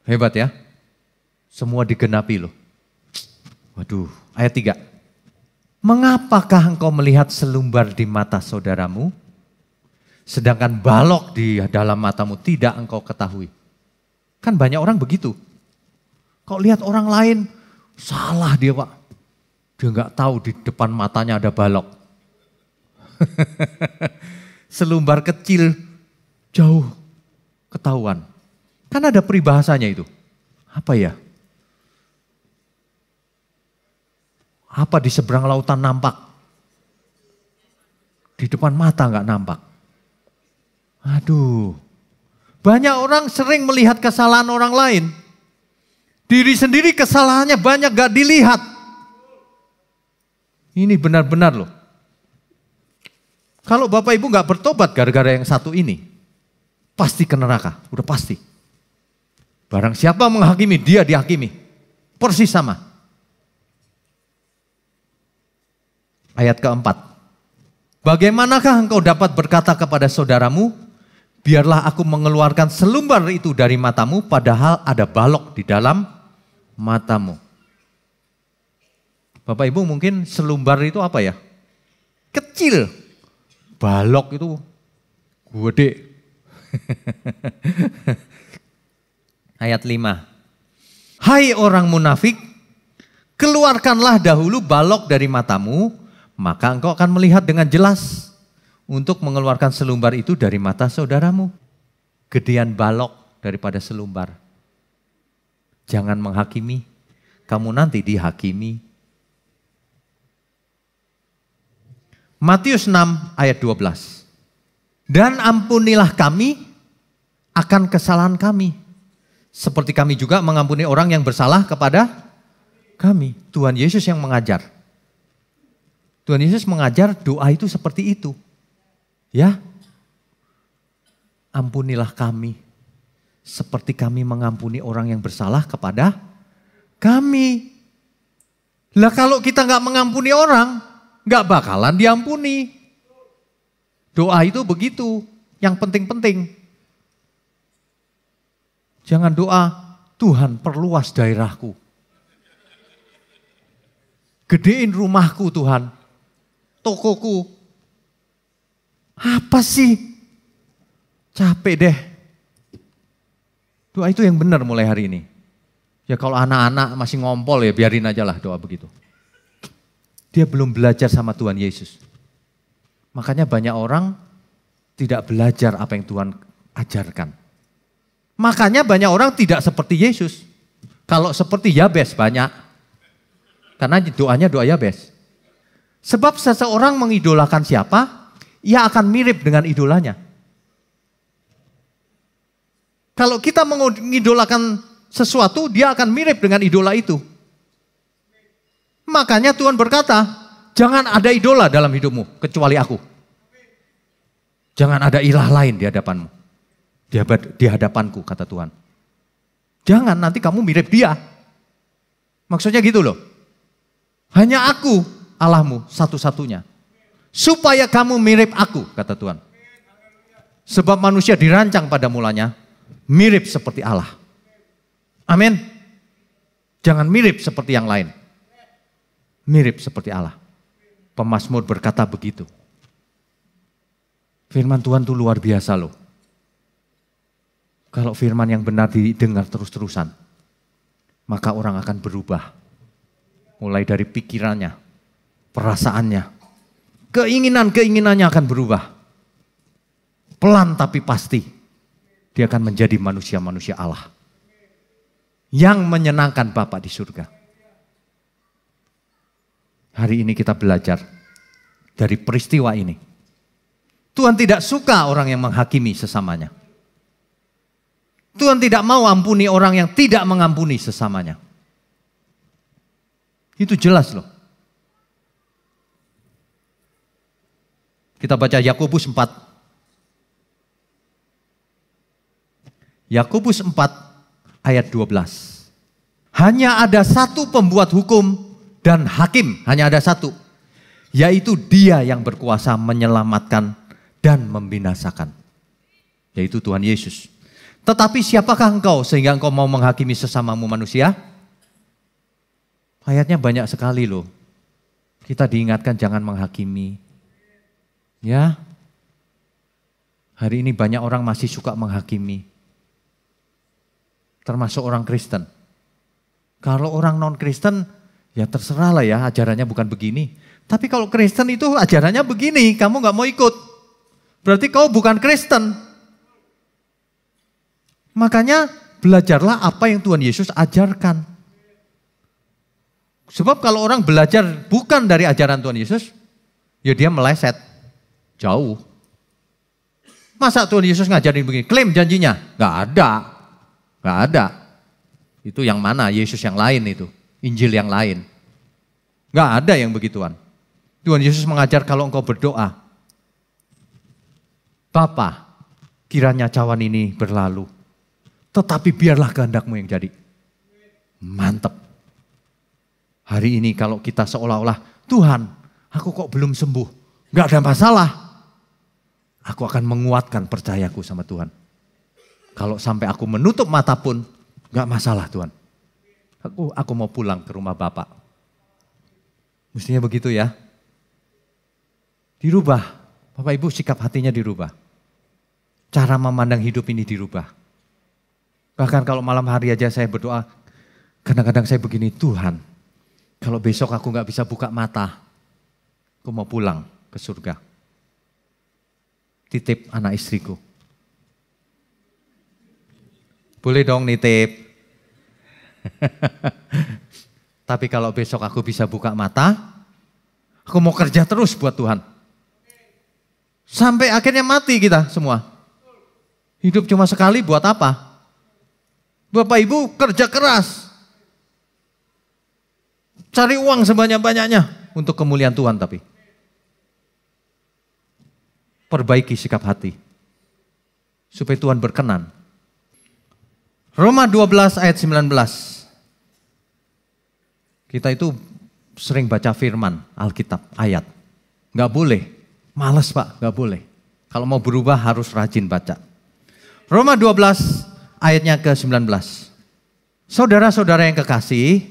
Hebat ya. Semua digenapi loh. Waduh, ayat 3. Mengapakah engkau melihat selumbar di mata saudaramu, sedangkan balok di dalam matamu tidak engkau ketahui. Kan banyak orang begitu. Kau lihat orang lain, salah dia Pak. Dia nggak tahu di depan matanya ada balok. Selumbar kecil, jauh ketahuan. Kan ada peribahasanya itu. Apa ya? Apa di seberang lautan nampak? Di depan mata nggak nampak. Aduh, banyak orang sering melihat kesalahan orang lain. Diri sendiri kesalahannya banyak nggak dilihat. Ini benar-benar loh. Kalau Bapak Ibu nggak bertobat gara-gara yang satu ini, pasti ke neraka, udah pasti. Barang siapa menghakimi, dia dihakimi. Persis sama. Ayat keempat. Bagaimanakah engkau dapat berkata kepada saudaramu, biarlah aku mengeluarkan selumbar itu dari matamu, padahal ada balok di dalam matamu. Bapak Ibu mungkin selumbar itu apa ya? Kecil. Balok itu gede. Ayat 5. Hai orang munafik, keluarkanlah dahulu balok dari matamu, maka engkau akan melihat dengan jelas untuk mengeluarkan selumbar itu dari mata saudaramu. Gedean balok daripada selumbar. Jangan menghakimi, kamu nanti dihakimi. Matius 6 ayat 12. Dan ampunilah kami akan kesalahan kami, seperti kami juga mengampuni orang yang bersalah kepada kami. Tuhan Yesus yang mengajar. Tuhan Yesus mengajar doa itu seperti itu. Ya, ampunilah kami seperti kami mengampuni orang yang bersalah kepada kami. Lah kalau kita nggak mengampuni orang, nggak bakalan diampuni. Doa itu begitu, yang penting-penting. Jangan doa, Tuhan perluas daerahku. Gedein rumahku Tuhan, tokoku. Apa sih? Capek deh. Doa itu yang benar mulai hari ini. Ya kalau anak-anak masih ngompol ya biarin aja lah doa begitu. Dia belum belajar sama Tuhan Yesus. Makanya banyak orang tidak belajar apa yang Tuhan ajarkan. Makanya banyak orang tidak seperti Yesus. Kalau seperti Yabes banyak. Karena doanya doa Yabes. Sebab seseorang mengidolakan siapa, ia akan mirip dengan idolanya. Kalau kita mengidolakan sesuatu, dia akan mirip dengan idola itu. Makanya Tuhan berkata, jangan ada idola dalam hidupmu, kecuali aku. Jangan ada ilah lain di hadapanmu. Di hadapanku, kata Tuhan. Jangan, nanti kamu mirip dia. Maksudnya gitu loh. Hanya aku, Allahmu, satu-satunya. Supaya kamu mirip aku, kata Tuhan. Sebab manusia dirancang pada mulanya, mirip seperti Allah. Amin. Jangan mirip seperti yang lain. Mirip seperti Allah. Pemazmur berkata begitu. Firman Tuhan itu luar biasa loh. Kalau firman yang benar didengar terus-terusan, maka orang akan berubah. Mulai dari pikirannya, perasaannya, keinginannya akan berubah. Pelan tapi pasti, dia akan menjadi manusia-manusia Allah. Yang menyenangkan Bapa di surga. Hari ini kita belajar dari peristiwa ini. Tuhan tidak suka orang yang menghakimi sesamanya. Tuhan tidak mau ampuni orang yang tidak mengampuni sesamanya. Itu jelas loh. Kita baca Yakobus 4. Yakobus 4 ayat 12. Hanya ada satu pembuat hukum dan hakim, hanya ada satu. Yaitu dia yang berkuasa menyelamatkan dan membinasakan. Yaitu Tuhan Yesus. Tetapi siapakah engkau sehingga engkau mau menghakimi sesamamu manusia? Ayatnya banyak sekali loh. Kita diingatkan jangan menghakimi. Ya. Hari ini banyak orang masih suka menghakimi. Termasuk orang Kristen. Kalau orang non-Kristen, ya terserah lah ya, ajarannya bukan begini. Tapi kalau Kristen itu ajarannya begini, kamu gak mau ikut. Berarti kau bukan Kristen. Makanya belajarlah apa yang Tuhan Yesus ajarkan. Sebab kalau orang belajar bukan dari ajaran Tuhan Yesus, ya dia meleset. Jauh. Masa Tuhan Yesus ngajarin begini? Klaim janjinya? Gak ada. Gak ada. Itu yang mana? Yesus yang lain itu. Injil yang lain. Gak ada yang begituan. Tuhan Yesus mengajar kalau engkau berdoa. Bapa, kiranya cawan ini berlalu. Tetapi biarlah kehendakmu yang jadi. Mantap. Hari ini kalau kita seolah-olah, Tuhan, aku kok belum sembuh. Gak ada masalah. Aku akan menguatkan percayaku sama Tuhan. Kalau sampai aku menutup mata pun, gak masalah Tuhan. Aku mau pulang ke rumah Bapak. Mestinya begitu ya. Dirubah. Bapak Ibu sikap hatinya dirubah. Cara memandang hidup ini dirubah. Bahkan kalau malam hari aja saya berdoa, kadang-kadang saya begini, Tuhan, kalau besok aku gak bisa buka mata, aku mau pulang ke surga. Titip anak istriku. Boleh dong nitip. Tapi kalau besok aku bisa buka mata, aku mau kerja terus buat Tuhan. Sampai akhirnya mati kita semua. Hidup cuma sekali buat apa? Bapak Ibu kerja keras. Cari uang sebanyak-banyaknya untuk kemuliaan Tuhan tapi. Perbaiki sikap hati. Supaya Tuhan berkenan. Roma 12 ayat 19. Kita itu sering baca firman, Alkitab, ayat. Gak boleh, males Pak, gak boleh. Kalau mau berubah harus rajin baca. Roma 12 ayatnya ke-19. Saudara-saudara yang kekasih,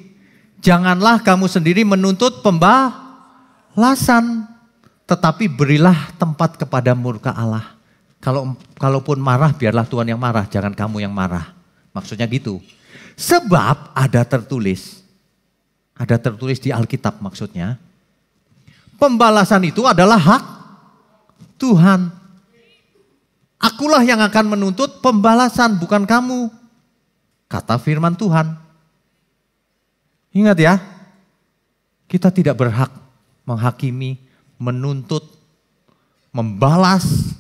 janganlah kamu sendiri menuntut pembalasan. Tetapi berilah tempat kepada murka Allah. Kalaupun marah, biarlah Tuhan yang marah, jangan kamu yang marah. Maksudnya gitu. Sebab ada tertulis di Alkitab maksudnya. Pembalasan itu adalah hak Tuhan. Akulah yang akan menuntut pembalasan, bukan kamu. Kata firman Tuhan. Ingat ya, kita tidak berhak menghakimi, menuntut, membalas.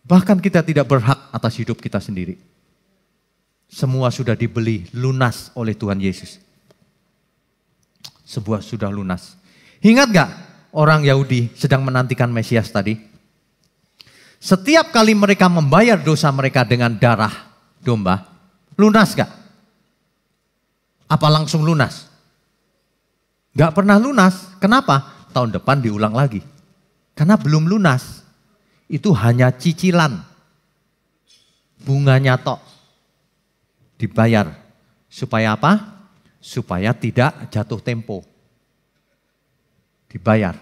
Bahkan kita tidak berhak atas hidup kita sendiri. Semua sudah dibeli lunas oleh Tuhan Yesus. Sebuah sudah lunas. Ingat gak orang Yahudi sedang menantikan Mesias tadi? Setiap kali mereka membayar dosa mereka dengan darah domba, lunas gak? Apa langsung lunas? Gak pernah lunas. Kenapa? Tahun depan diulang lagi. Karena belum lunas. Itu hanya cicilan. Bunganya tok. Dibayar. Supaya apa? Supaya tidak jatuh tempo. Dibayar.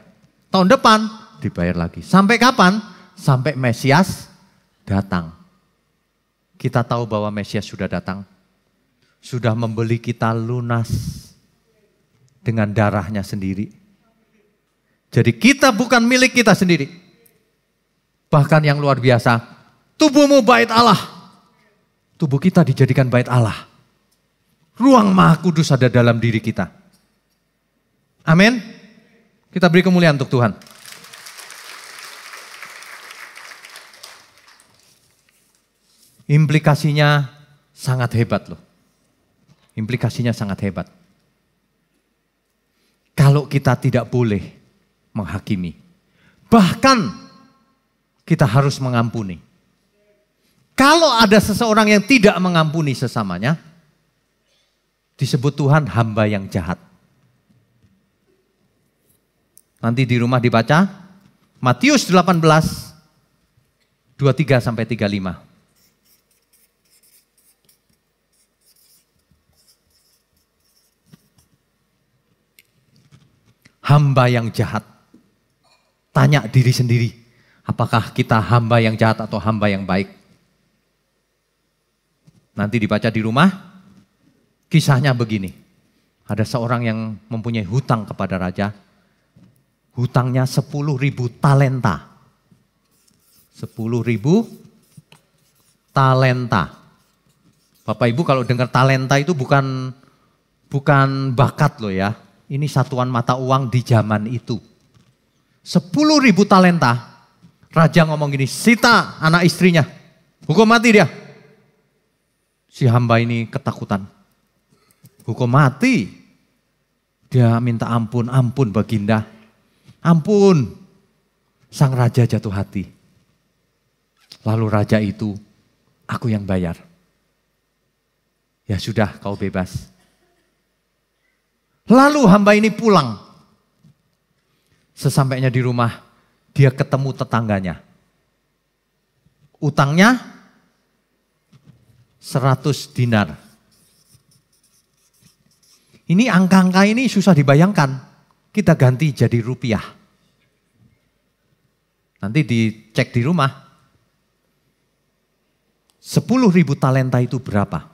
Tahun depan dibayar lagi. Sampai kapan? Sampai Mesias datang. Kita tahu bahwa Mesias sudah datang. Sudah membeli kita lunas. Dengan darahnya sendiri. Jadi kita bukan milik kita sendiri. Bahkan yang luar biasa, tubuhmu bait Allah. Tubuh kita dijadikan bait Allah. Ruang Maha Kudus ada dalam diri kita. Amin. Kita beri kemuliaan untuk Tuhan. Implikasinya sangat hebat loh. Implikasinya sangat hebat. Kalau kita tidak boleh menghakimi. Bahkan kita harus mengampuni. Kalau ada seseorang yang tidak mengampuni sesamanya, disebut Tuhan hamba yang jahat. Nanti di rumah dibaca Matius 18, 23 sampai 35. Hamba yang jahat. Tanya diri sendiri. Apakah kita hamba yang jahat atau hamba yang baik? Nanti dibaca di rumah, kisahnya begini. Ada seorang yang mempunyai hutang kepada raja. Hutangnya 10.000 talenta. 10.000 talenta. Bapak Ibu kalau dengar talenta itu bukan bakat loh ya. Ini satuan mata uang di zaman itu. 10.000 talenta. Raja ngomong gini, sita anak istrinya. Hukum mati dia. Si hamba ini ketakutan. Hukum mati. Dia minta ampun, ampun Baginda. Ampun. Sang raja jatuh hati. Lalu raja itu, aku yang bayar. Ya sudah, kau bebas. Lalu hamba ini pulang. Sesampainya di rumah, dia ketemu tetangganya. Utangnya 100 dinar. Ini angka-angka ini susah dibayangkan. Kita ganti jadi rupiah. Nanti dicek di rumah. 10.000 talenta itu berapa?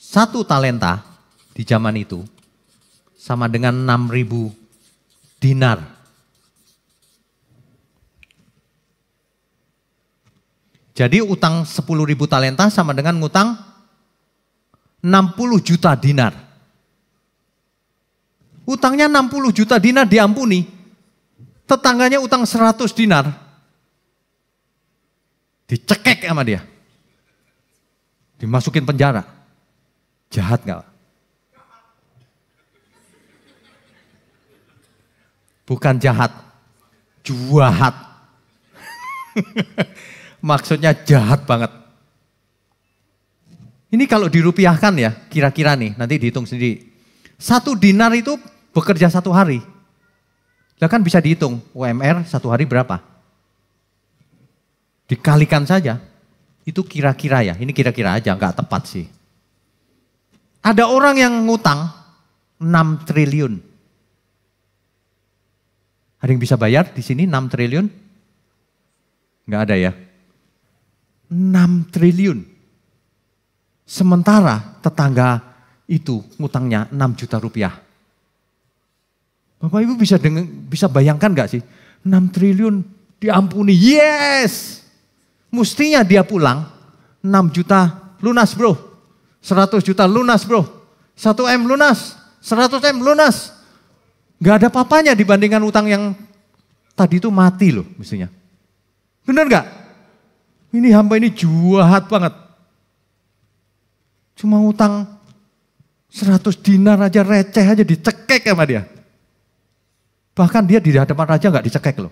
1 talenta di zaman itu sama dengan 6.000 dinar. Jadi utang 10.000 talenta sama dengan ngutang 60 juta dinar. Utangnya 60 juta dinar diampuni. Tetangganya utang 100 dinar. Dicekek sama dia. Dimasukin penjara. Jahat gak? Bukan jahat, juahat. Maksudnya jahat banget. Ini kalau dirupiahkan ya, kira-kira nih, nanti dihitung sendiri. 1 dinar itu bekerja 1 hari. Lah kan bisa dihitung, UMR 1 hari berapa? Dikalikan saja, itu kira-kira ya, ini kira-kira aja, nggak tepat sih. Ada orang yang ngutang 6 triliun. Ada yang bisa bayar di sini 6 triliun? Enggak ada ya. 6 triliun. Sementara tetangga itu ngutangnya 6 juta rupiah. Bapak Ibu bisa bayangkan enggak sih? 6 triliun diampuni. Yes! Mestinya dia pulang 6 juta lunas bro. 100 juta lunas bro. 1 M lunas. 100 M lunas. Gak ada papanya dibandingkan utang yang tadi itu mati loh mestinya. Benar gak? Ini hamba ini jahat banget. Cuma utang 100 dinar aja receh aja dicekek sama dia. Bahkan dia di hadapan raja gak dicekek loh.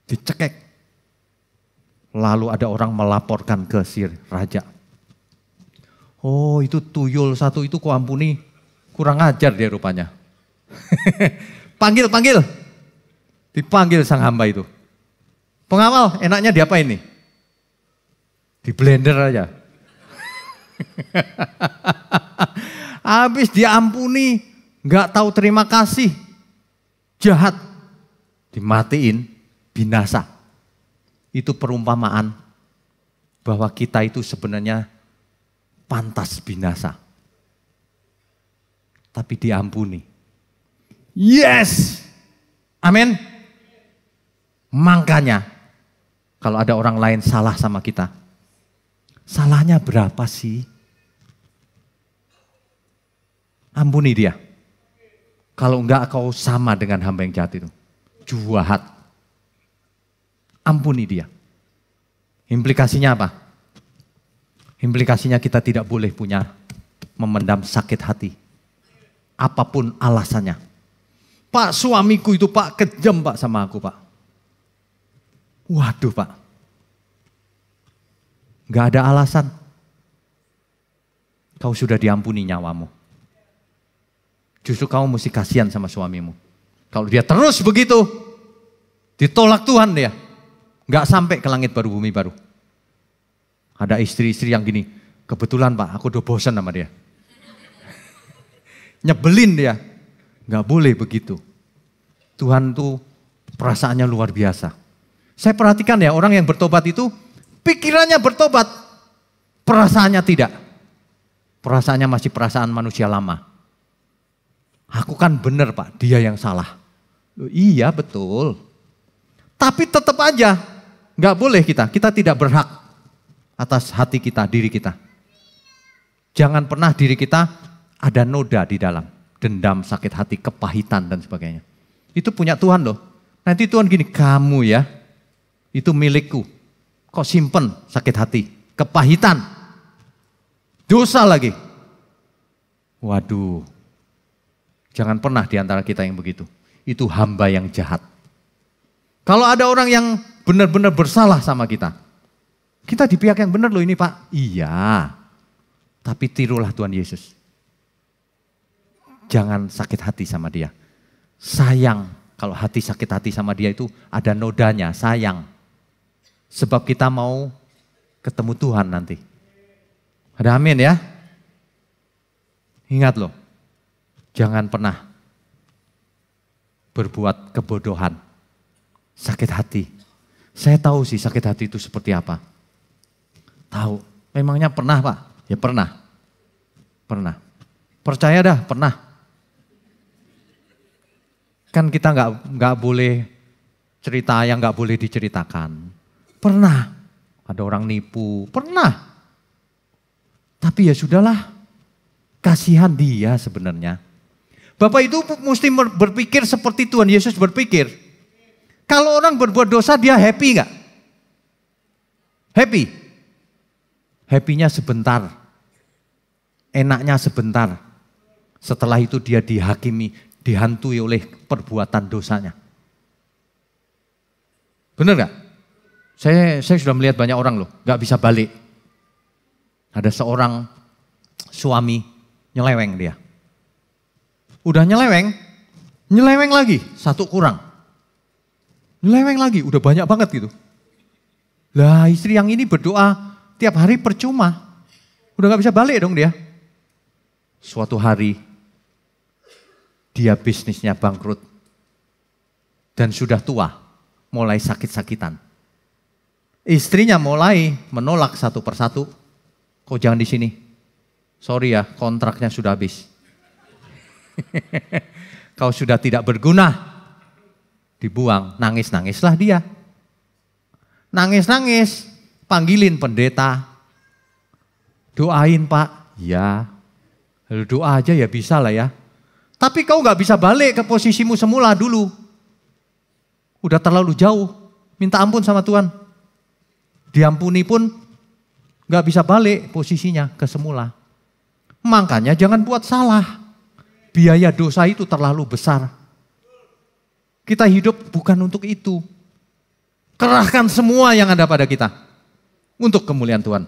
Dicekek. Lalu ada orang melaporkan ke si raja. Oh itu tuyul satu itu ku ampuni. Kurang ajar dia rupanya. Panggil. Dipanggil sang hamba itu. Pengawal, enaknya diapain nih? Di blender aja. Habis diampuni, nggak tahu terima kasih. Jahat. Dimatiin, binasa. Itu perumpamaan bahwa kita itu sebenarnya pantas binasa. Tapi diampuni. Yes. Amin. Makanya kalau ada orang lain salah sama kita, salahnya berapa sih? Ampuni dia. Kalau enggak kau sama dengan hamba yang jahat itu. Jahat. Ampuni dia. Implikasinya apa? Implikasinya kita tidak boleh memendam sakit hati. Apapun alasannya. Pak suamiku itu pak kejam pak sama aku pak. Waduh pak. Gak ada alasan. Kau sudah diampuni nyawamu. Justru kamu mesti kasihan sama suamimu. Kalau dia terus begitu, ditolak Tuhan dia. Gak sampai ke langit baru bumi baru. Ada istri-istri yang gini, kebetulan pak aku udah bosan sama dia. Nyebelin dia. Gak boleh begitu. Tuhan tuh Perasaannya luar biasa. Saya perhatikan ya, orang yang bertobat itu pikirannya bertobat, perasaannya tidak. Perasaannya masih perasaan manusia lama. Aku kan benar Pak, dia yang salah. Loh, iya betul. Tapi tetap aja nggak boleh kita tidak berhak atas hati kita, diri kita. Jangan pernah diri kita ada noda di dalam, dendam, sakit hati, kepahitan dan sebagainya. Itu punya Tuhan loh. Nanti Tuhan gini, kamu ya, itu milikku. Kok simpen sakit hati, kepahitan, dosa lagi. Waduh, jangan pernah di antara kita yang begitu. Itu hamba yang jahat. Kalau ada orang yang benar-benar bersalah sama kita di pihak yang benar loh ini Pak. Iya, tapi tirulah Tuhan Yesus. Jangan sakit hati sama dia. Sayang, kalau hati sakit hati sama dia itu ada nodanya, sayang. Sebab kita mau ketemu Tuhan nanti. Ada amin ya? Ingat loh, jangan pernah berbuat kebodohan, sakit hati. Saya tahu sih sakit hati itu seperti apa. Tahu, memangnya pernah Pak? Ya pernah. Pernah. Percaya dah, pernah. Kan kita nggak boleh cerita yang nggak boleh diceritakan. Pernah. Ada orang nipu, pernah. Tapi ya sudahlah, kasihan dia sebenarnya. Bapak itu mesti berpikir seperti Tuhan Yesus berpikir. Kalau orang berbuat dosa dia happy nggak? Happy. Happy-nya sebentar. Enaknya sebentar. Setelah itu dia dihakimi, dihantui oleh perbuatan dosanya. Benar nggak? Saya sudah melihat banyak orang loh, nggak bisa balik. Ada seorang suami nyeleweng dia. Udah nyeleweng lagi, satu kurang. Nyeleweng lagi, udah banyak banget gitu. Lah istri yang ini berdoa tiap hari percuma. Udah gak bisa balik dong dia. Suatu hari dia bisnisnya bangkrut. Dan sudah tua, mulai sakit-sakitan. Istrinya mulai menolak satu persatu. Kok jangan di sini? Sorry ya, kontraknya sudah habis. Kau sudah tidak berguna. Dibuang, nangis-nangislah dia. Nangis-nangis, panggilin pendeta. Doain Pak, ya. Doa aja ya bisa lah ya. Tapi kau gak bisa balik ke posisimu semula dulu. Udah terlalu jauh, minta ampun sama Tuhan. Diampuni pun gak bisa balik posisinya ke semula. Makanya jangan buat salah. Biaya dosa itu terlalu besar. Kita hidup bukan untuk itu. Kerahkan semua yang ada pada kita untuk kemuliaan Tuhan.